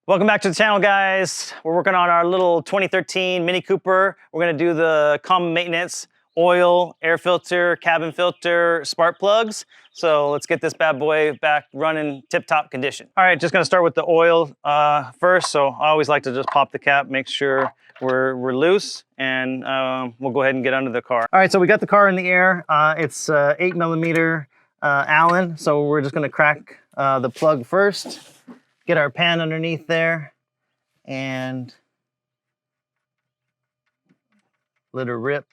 Welcome back to the channel, guys. We're working on our little 2013 Mini Cooper. We're gonna do the common maintenance, oil, air filter, cabin filter, spark plugs. So let's get this bad boy back running tip-top condition. All right, just gonna start with the oil first. So I always like to just pop the cap, make sure we're loose, and we'll go ahead and get under the car. All right, so we got the car in the air. It's 8mm Allen, so we're just gonna crack the plug first. Get our pan underneath there and let her rip.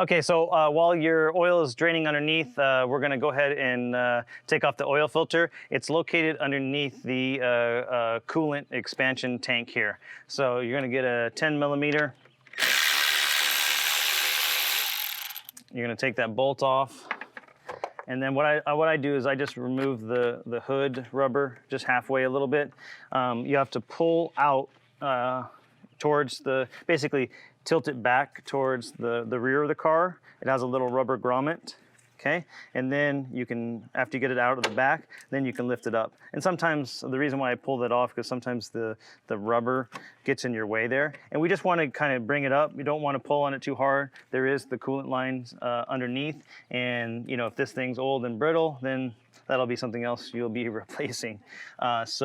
Okay, so while your oil is draining underneath, we're gonna go ahead and take off the oil filter. It's located underneath the coolant expansion tank here. So you're gonna get a 10mm. You're gonna take that bolt off. And then what I do is I just remove the hood rubber just halfway a little bit. You have to pull out towards basically tilt it back towards the rear of the car. It has a little rubber grommet, okay? And then you can, after you get it out of the back, then you can lift it up. And sometimes, the reason why I pull that off, because sometimes the rubber gets in your way there. And we just want to kind of bring it up. You don't want to pull on it too hard. There is the coolant lines underneath. And you know, if this thing's old and brittle, then that'll be something else you'll be replacing. Best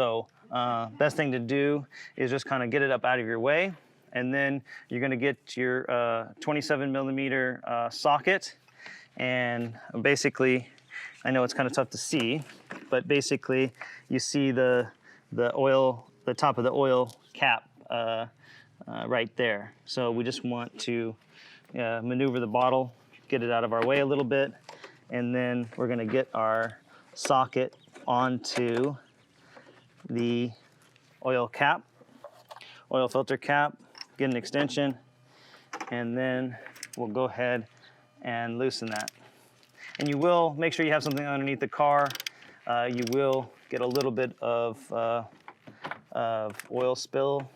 thing to do is just kind of get it up out of your way. And then you're gonna get your 27mm socket. And basically, I know it's kind of tough to see, but basically you see the top of the oil cap right there. So we just want to maneuver the bottle, get it out of our way a little bit, and then we're gonna get our socket onto the oil cap, oil filter cap, get an extension, and then we'll go ahead and loosen that. And you will make sure you have something underneath the car. You will get a little bit of oil spill,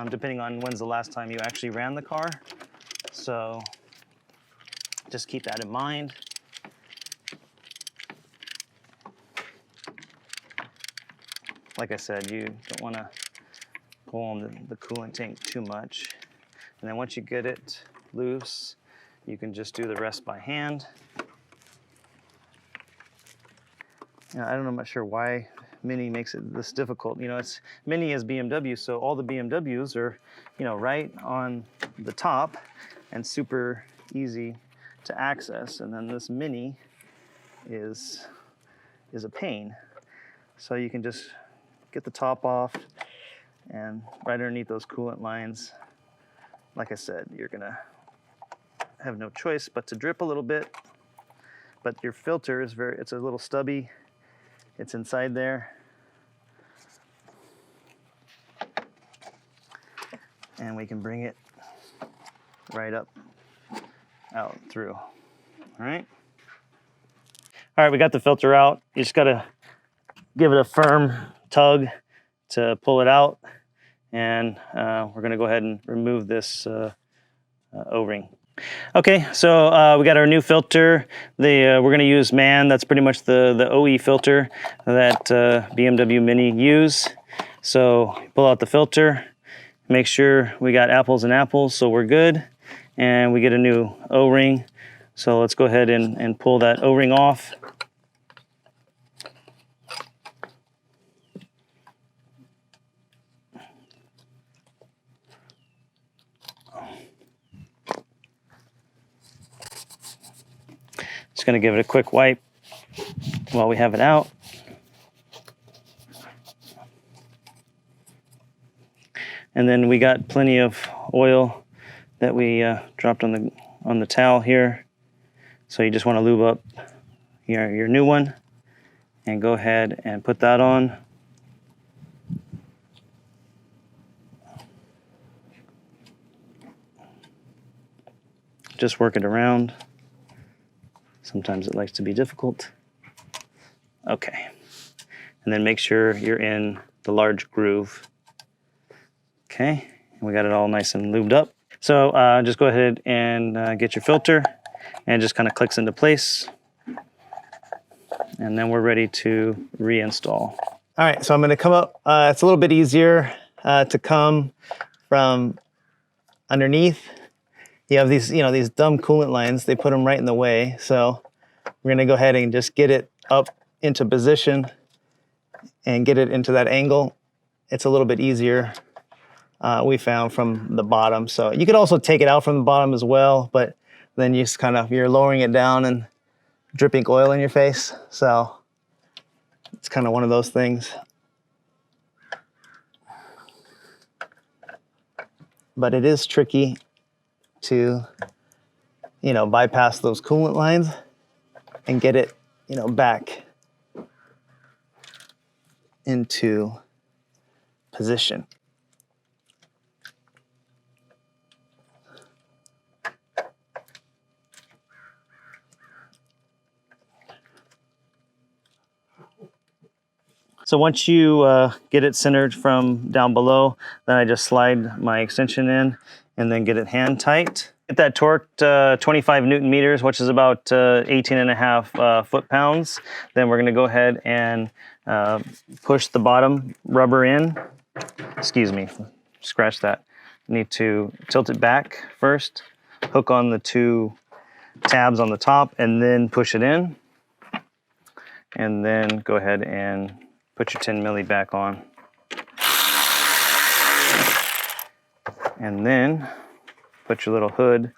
depending on when's the last time you actually ran the car. So just keep that in mind. Like I said, you don't want to pull on the coolant tank too much. And then once you get it loose, you can just do the rest by hand. I'm not sure why Mini makes it this difficult. You know, it's Mini is BMW, so all the BMWs are, you know, right on the top and super easy to access. And then this Mini is a pain. So you can just get the top off, and right underneath those coolant lines, like I said, you're gonna have no choice but to drip a little bit. But your filter is it's a little stubby. It's inside there. And we can bring it right up, out through, all right? All right, we got the filter out. You just gotta give it a firm tug to pull it out. And we're gonna go ahead and remove this O-ring. Okay, so we got our new filter. We're gonna use MAN. That's pretty much the OE filter that BMW Mini use. So pull out the filter, make sure we got apples and apples, so we're good. And we get a new O-ring. So let's go ahead and pull that O-ring off. Just gonna give it a quick wipe while we have it out. And then we got plenty of oil that we dropped on the towel here. So you just want to lube up your new one and go ahead and put that on. Just work it around. Sometimes it likes to be difficult. Okay. And then make sure you're in the large groove. Okay, and we got it all nice and lubed up. So just go ahead and get your filter, and it just kind of clicks into place. and then we're ready to reinstall. All right, so I'm gonna come up. It's a little bit easier to come from underneath. You have these, these dumb coolant lines. They put them right in the way. So we're gonna go ahead and just get it up into position and get it into that angle. It's a little bit easier, we found, from the bottom. So you could also take it out from the bottom as well, but then you just you're lowering it down and dripping oil in your face. So it's kind of one of those things. But it is tricky to, bypass those coolant lines and get it, back into position. So once you get it centered from down below, then I just slide my extension in and then get it hand tight. Get that torqued 25 Newton meters, which is about 18.5 foot-pounds. Then we're gonna go ahead and push the bottom rubber in. Excuse me, scratch that. Need to tilt it back first, hook on the 2 tabs on the top, and then push it in. And then go ahead and put your 10 milli back on. And then put your little hood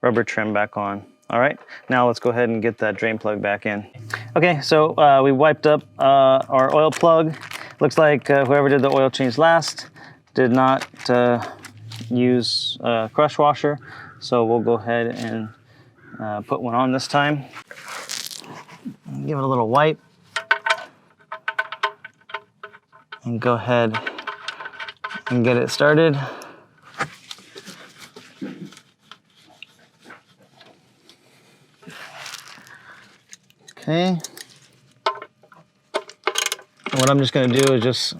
rubber trim back on. All right, now let's go ahead and get that drain plug back in. Okay, so we wiped up our oil plug. Looks like whoever did the oil change last did not use a crush washer. So we'll go ahead and put one on this time. Give it a little wipe. And go ahead and get it started. Okay. And what I'm just gonna do is just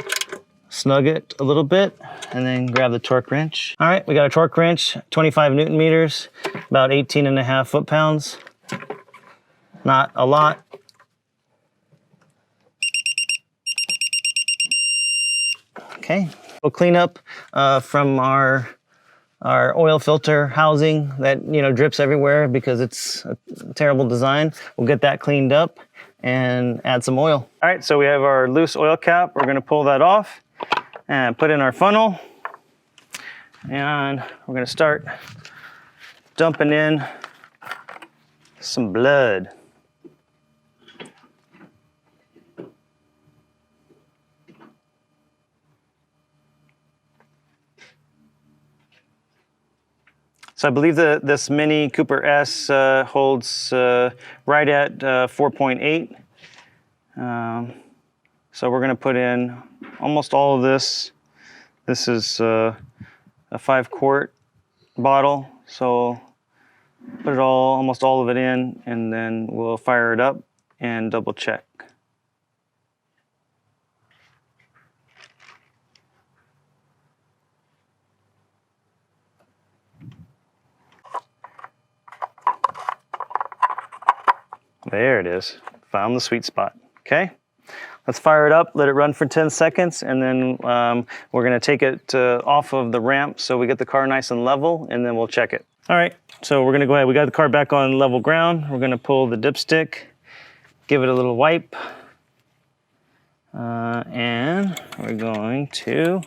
snug it a little bit and then grab the torque wrench. All right, we got a torque wrench, 25 Newton meters, about 18.5 foot-pounds. Not a lot. Okay, we'll clean up from our oil filter housing that drips everywhere because it's a terrible design. We'll get that cleaned up and add some oil. All right, so we have our loose oil cap. We're gonna pull that off and put in our funnel. And we're gonna start dumping in some blood. So I believe that this Mini Cooper S holds right at 4.8. So we're gonna put in almost all of this. This is a 5-quart bottle. So put it almost all of it in, and then we'll fire it up and double check. There it is, found the sweet spot. Okay, let's fire it up, let it run for 10 seconds, and then we're gonna take it off of the ramp so we get the car nice and level, and then we'll check it. All right, so we're gonna go ahead, we got the car back on level ground. We're gonna pull the dipstick, give it a little wipe, and we're going to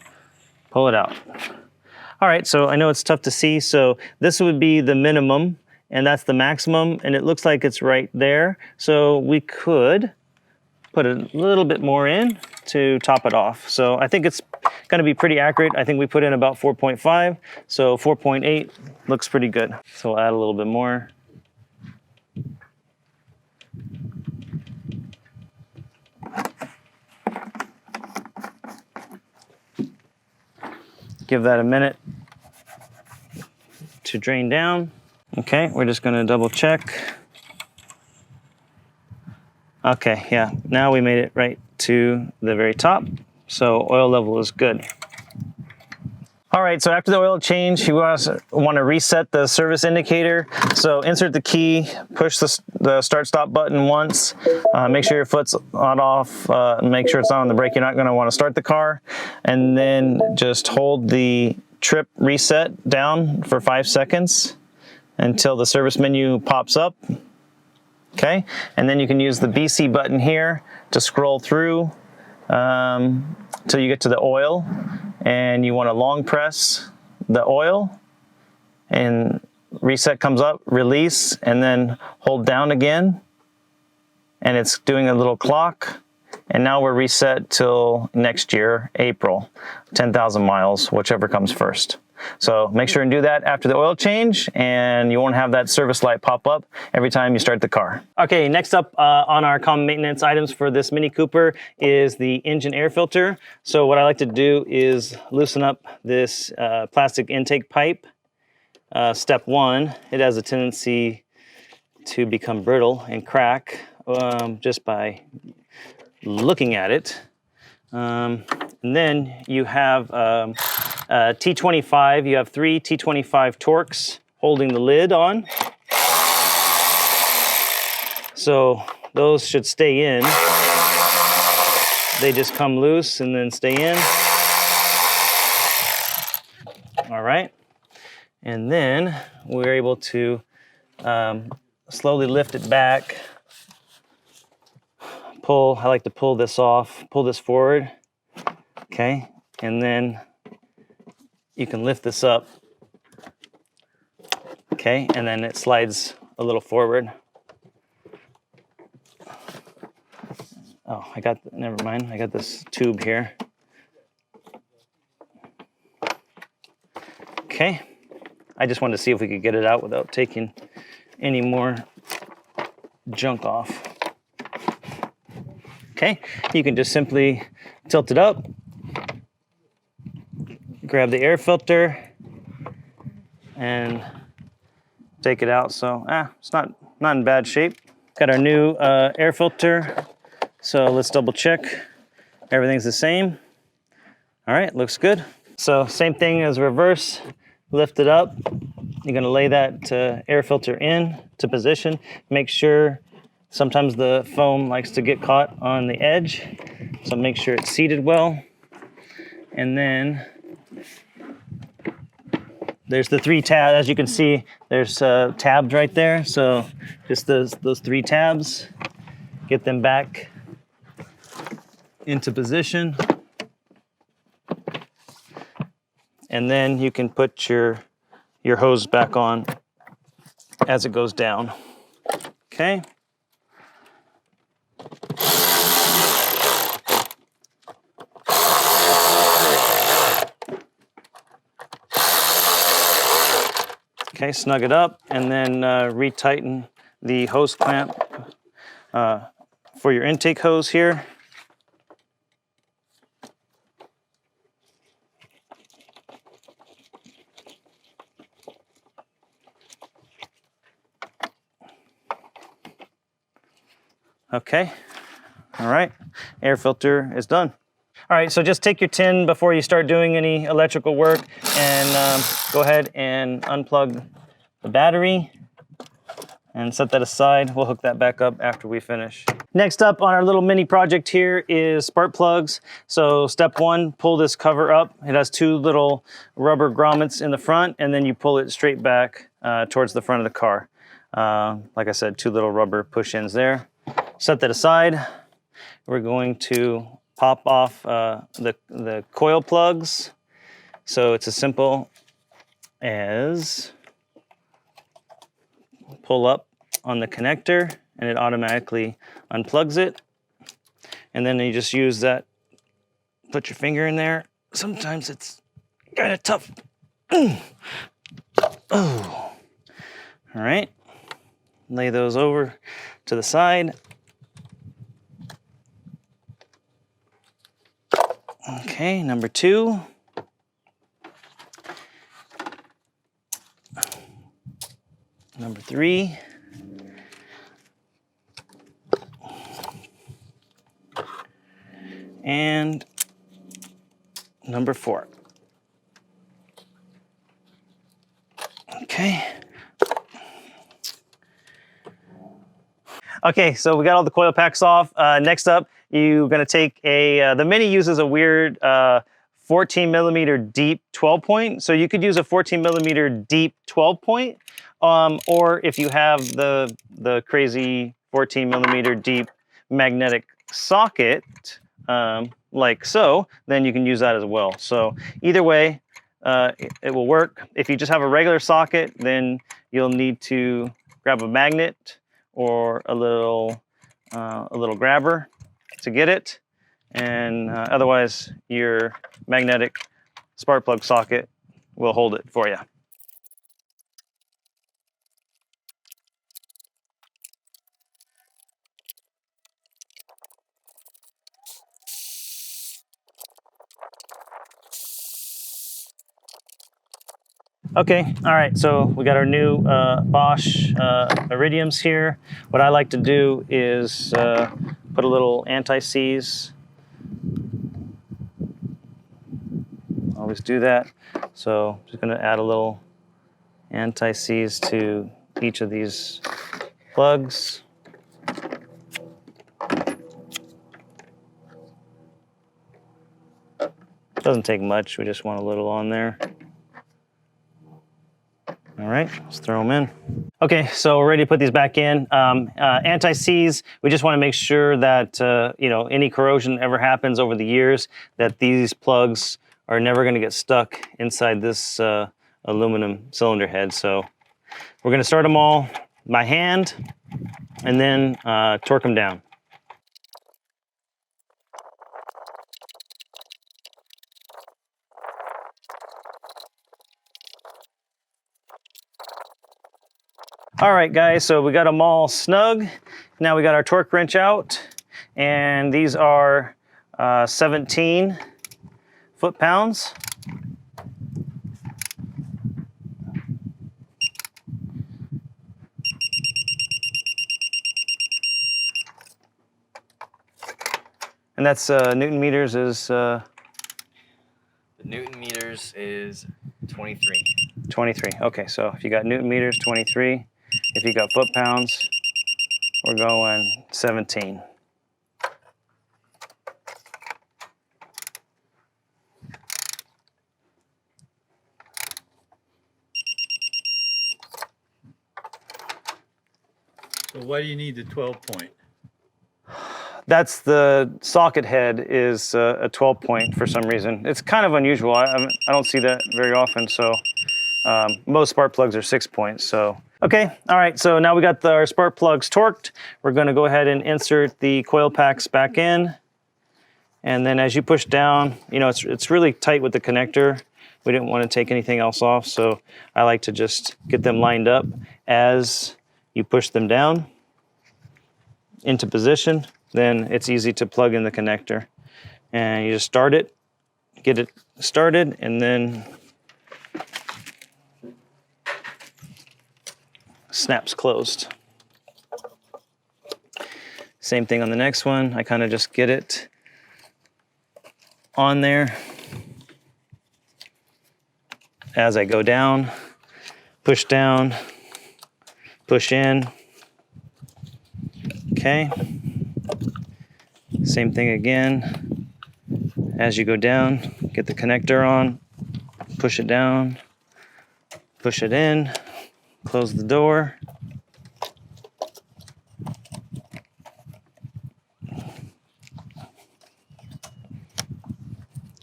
pull it out. All right, so I know it's tough to see, so this would be the minimum, and that's the maximum, and it looks like it's right there. So we could put a little bit more in to top it off. So I think it's gonna be pretty accurate. I think we put in about 4.5, so 4.8 looks pretty good. So we'll add a little bit more. Give that a minute to drain down. Okay, we're just gonna double check. Okay, yeah, now we made it right to the very top. So oil level is good. All right, so after the oil change, you want to reset the service indicator. So insert the key, push the start-stop button once, make sure your foot's on off, make sure it's not on the brake. You're not going to want to start the car. And then just hold the trip reset down for 5 seconds until the service menu pops up. Okay, and then you can use the BC button here to scroll through till you get to the oil. And you want to long press the oil, and reset comes up, release, and then hold down again, and it's doing a little clock. And now we're reset till next year, April, 10,000 miles, whichever comes first. So make sure and do that after the oil change, and you won't have that service light pop up every time you start the car. Okay, next up on our common maintenance items for this Mini Cooper is the engine air filter. So what I like to do is loosen up this plastic intake pipe. Step one, it has a tendency to become brittle and crack just by looking at it. And then you have T25, you have 3 T25 Torx holding the lid on. So those should stay in. They just come loose and then stay in. All right. And then we're able to slowly lift it back. I like to pull this off, pull this forward. Okay. And then you can lift this up, okay, and then it slides a little forward. Oh, never mind, I got this tube here. Okay, I just wanted to see if we could get it out without taking any more junk off. Okay, you can just simply tilt it up, grab the air filter, and take it out. So it's not in bad shape. Got our new air filter. So let's double check. Everything's the same. All right, looks good. So same thing as reverse. Lift it up. You're gonna lay that air filter in to position. Make sure, sometimes the foam likes to get caught on the edge. So make sure it's seated well. And then there's the 3 tabs. As you can see, there's tabs right there. So just those 3 tabs, get them back into position. And then you can put your hose back on as it goes down. Okay. Okay, snug it up, and then retighten the hose clamp for your intake hose here. Okay, all right, air filter is done. All right, so just take your tin before you start doing any electrical work, and go ahead and unplug the battery and set that aside. We'll hook that back up after we finish. Next up on our little mini project here is spark plugs. So step 1, pull this cover up. It has 2 little rubber grommets in the front, and then you pull it straight back towards the front of the car. Like I said, 2 little rubber push-ins there. Set that aside. We're going to pop off the coil plugs. So it's as simple as pull up on the connector and it automatically unplugs it. And then you just use that, put your finger in there. Sometimes it's kind of tough. Oh. All right, lay those over to the side. Okay, number 2. Number 3. And number 4. Okay. Okay, so we got all the coil packs off. Next up, you're gonna take the Mini uses a weird 14 millimeter deep 12 point. So you could use a 14 millimeter deep 12 point, or if you have the crazy 14 millimeter deep magnetic socket, like so, then you can use that as well. So either way, it will work. If you just have a regular socket, then you'll need to grab a magnet or a little grabber to get it, and otherwise your magnetic spark plug socket will hold it for you. Okay, all right, so we got our new Bosch iridiums here. What I like to do is put a little anti-seize. Always do that. So I'm just gonna add a little anti-seize to each of these plugs. Doesn't take much, we just want a little on there. All right, let's throw them in. Okay, so we're ready to put these back in. Anti-seize, we just want to make sure that any corrosion that ever happens over the years, that these plugs are never going to get stuck inside this aluminum cylinder head. So we're going to start them all by hand and then torque them down. All right, guys, so we got them all snug. Now we got our torque wrench out, and these are 17 foot-pounds. And that's Newton meters is... The Newton meters is 23. 23, okay, so if you got Newton meters, 23. If you got foot-pounds, we're going 17. So why do you need the 12 point? That's the socket head is a 12 point for some reason. It's kind of unusual. I don't see that very often, so most spark plugs are 6 points. So okay, all right, so now we got our spark plugs torqued. We're gonna go ahead and insert the coil packs back in. And then as you push down, it's really tight with the connector. We didn't want to take anything else off, so I like to just get them lined up as you push them down into position. Then it's easy to plug in the connector. And you just start it, get it started, and then snaps closed. Same thing on the next one. I kind of just get it on there as I go down, push in. Okay. Same thing again. As you go down, get the connector on, push it down, push it in, close the door.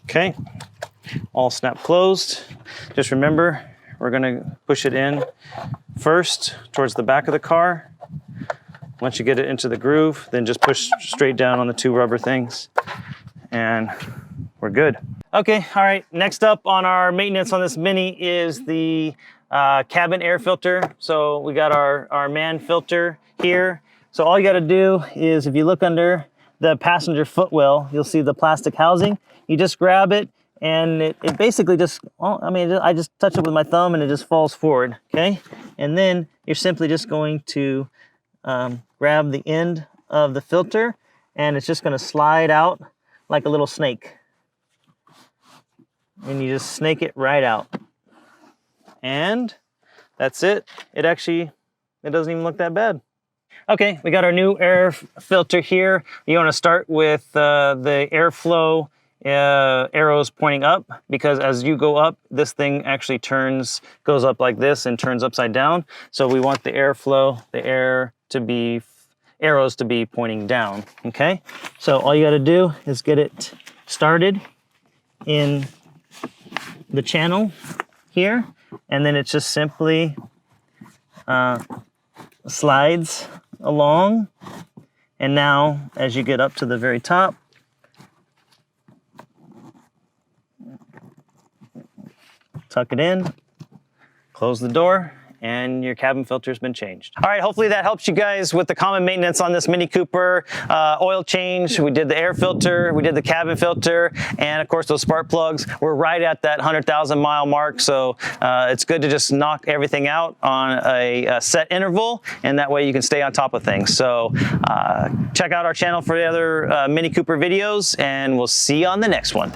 Okay, all snap closed. Just remember, we're gonna push it in first towards the back of the car. Once you get it into the groove, then just push straight down on the two rubber things and we're good. Okay, all right, next up on our maintenance on this Mini is the cabin air filter. So we got our man filter here. So all you gotta do is if you look under the passenger footwell, you'll see the plastic housing. You just grab it and it basically just, I just touch it with my thumb and it just falls forward, okay? And then you're simply just going to grab the end of the filter and it's just gonna slide out like a little snake. And you just snake it right out. And That's it. It doesn't even look that bad. Okay, we got our new air filter here. You want to start with the airflow arrows pointing up, because as you go up, this thing actually goes up like this and turns upside down. So we want the airflow, arrows to be pointing down, okay? So all you gotta do is get it started in the channel here, and then it just simply slides along. And now as you get up to the very top, tuck it in, close the door, and your cabin filter's been changed. All right, hopefully that helps you guys with the common maintenance on this Mini Cooper. Oil change, we did the air filter, we did the cabin filter, and of course those spark plugs. We're right at that 100,000 mile mark, so it's good to just knock everything out on a set interval, and that way you can stay on top of things. So check out our channel for the other Mini Cooper videos, and we'll see you on the next one.